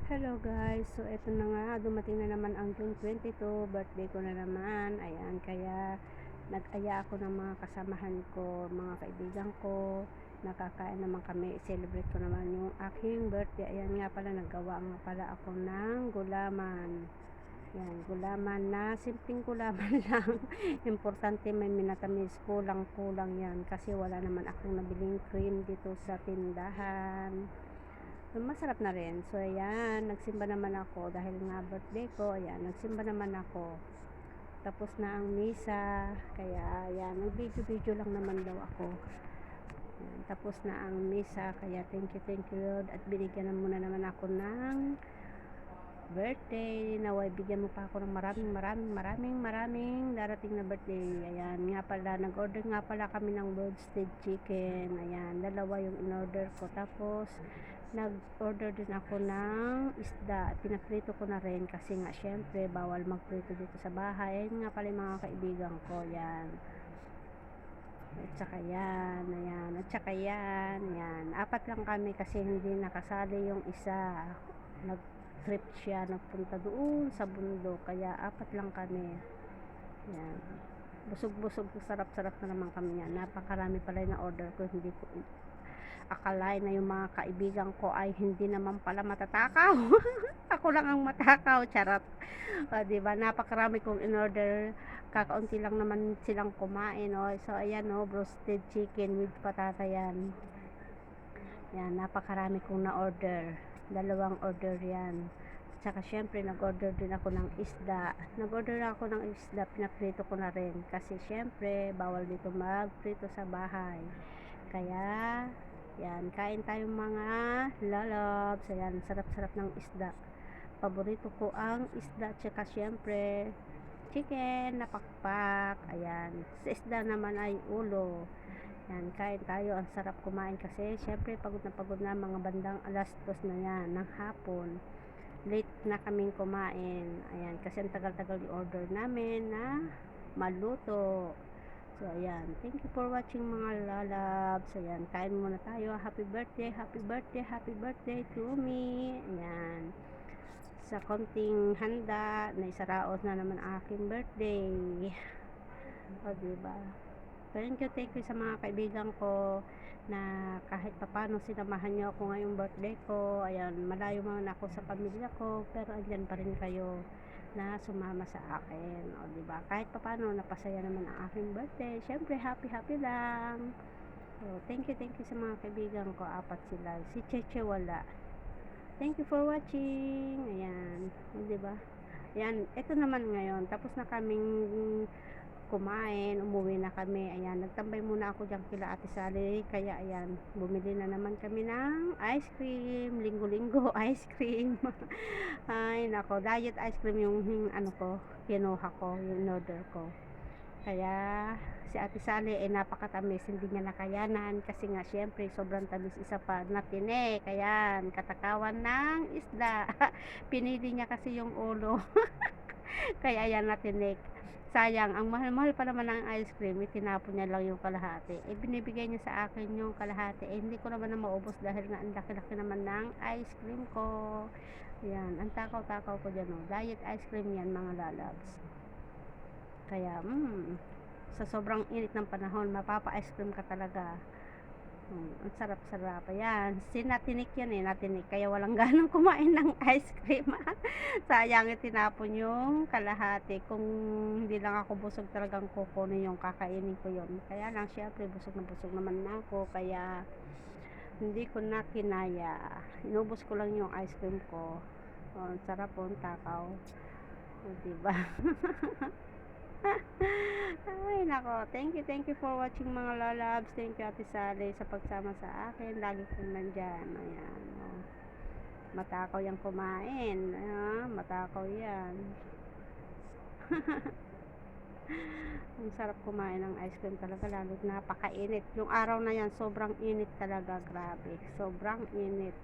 Hello guys, so eto na nga, dumating na naman ang June 22, birthday ko na naman. Ayan, kaya nag-aya ako ng mga kasamahan ko, mga kaibigan ko. Nakakain naman kami, celebrate ko naman yung aking birthday. Ayan nga pala, naggawa nga pala ako ng gulaman. Yan, gulaman na, simpleng gulaman lang. Importante may minatamis, kulang-kulang yan kasi wala naman akong nabiling cream dito sa tindahan. Masarap na rin. So, ayan, nagsimba naman ako dahil nga birthday ko. Ayan, nagsimba naman ako. Tapos na ang misa. Kaya, ayan, nag-video-video lang naman daw ako. Ayan, tapos na ang misa. Kaya, thank you Lord. At binigyan na muna naman ako ng birthday. Naway, bigyan mo pa ako ng maraming darating na birthday. Ayan, nga pala, nag-order nga pala kami ng roasted chicken. Ayan, dalawa yung in-order ko. Tapos, nag-order din ako ng isda. Pinaprito ko na rin kasi nga syempre bawal magprito dito sa bahay. Ayun nga pala yung mga kaibigan ko. Yan. At saka yan. Ayan. At saka yan. Yan. Apat lang kami kasi hindi nakasali yung isa. Nag-trip siya. Nagpunta doon sa bundok. Kaya apat lang kami. Yan. Busog-busog. Sarap-sarap na naman kami yan. Napakarami pala yung na-order ko. Hindi ko akalain na yung mga kaibigan ko ay hindi naman pala matatakaw. Ako lang ang matakaw, charot. Diba, napakarami kong in-order, kakaunti lang naman silang kumain. So ayan, roasted chicken with patata yan. Yan, napakarami kong na-order, dalawang order yan. Tsaka syempre nag-order din ako ng isda. Nag-order ako ng isda, pinaprito ko na rin kasi syempre bawal dito magprito sa bahay. Kaya yan, kain tayong mga lalabs. Ayan, sarap-sarap ng isda. Paborito ko ang isda. Tsaka syempre, chicken na pakpak. Ayan, sa isda naman ay ulo. Yan, kain tayo. Ang sarap kumain kasi syempre pagod na mga bandang alas 2 na yan ng hapon. Late na kaming kumain. Ayan, kasi ang tagal-tagal yung order namin na maluto. So, ayan. Thank you for watching mga lalabs. Ayan, kain muna tayo. Happy birthday to me. Ayan. Sa konting handa, na isaraos na naman aking birthday. O, diba? Thank you sa mga kaibigan ko na kahit papano sinamahan nyo ako ngayong birthday ko. Ayan, malayo man ako sa pamilya ko, pero andyan pa rin kayo na sumama sa akin. O, diba? Kahit papano, napasaya naman ang aking birthday. Syempre, happy lang. So, thank you sa mga kaibigan ko. Apat sila. Si Cheche wala. Thank you for watching. Ayan. O, diba? Ayan, ito naman ngayon. Tapos na kaming kumain, umuwi na kami. Ayan, nagtambay muna ako dyan kila Ate Sally. Kaya ayan, bumili na naman kami ng ice cream. Linggo-linggo ice cream. Ay, nako, diet ice cream yung ano ko, kinuha ko, yung order ko. Kaya si Ate Sally ay napakatamis, hindi niya nakayanan kasi nga syempre sobrang tamis, isa pa natine. Kaya katakawan ng isda. Pinili niya kasi yung ulo. Kaya ayan, natinik. Sayang, ang mahal-mahal pa naman ng ice cream, itinapon niya lang yung kalahati. Binibigay niya sa akin yung kalahati. Hindi ko naman na maubos dahil nga ang laki-laki naman ng ice cream ko. Yan, ang takaw-takaw ko dyan. Diet ice cream yan, mga lalabs. Kaya, sa sobrang init ng panahon, mapapa-ice cream ka talaga. Ang sarap-sarap. Ayan, natinik yan natinik. Kaya walang ganang kumain ng ice cream. Sayang, tinapon yung kalahati. Kung hindi lang ako busog, talagang kukunin yung kakainin ko yun. Kaya lang, syempre, busog na busog naman ako. Kaya, hindi ko na kinaya. Inubos ko lang yung ice cream ko. Ang sarap po, takaw. Diba? Ay, nako. Thank you for watching mga lalabs. Thank you Ate Sally sa pagsama sa akin. Lagi kong nandyan. Ayan. Matakaw yung kumain. Matakaw yan. Ang sarap kumain ng ice cream talaga. Lalo napakainit. Yung araw na yan, sobrang init talaga. Grabe. Sobrang init.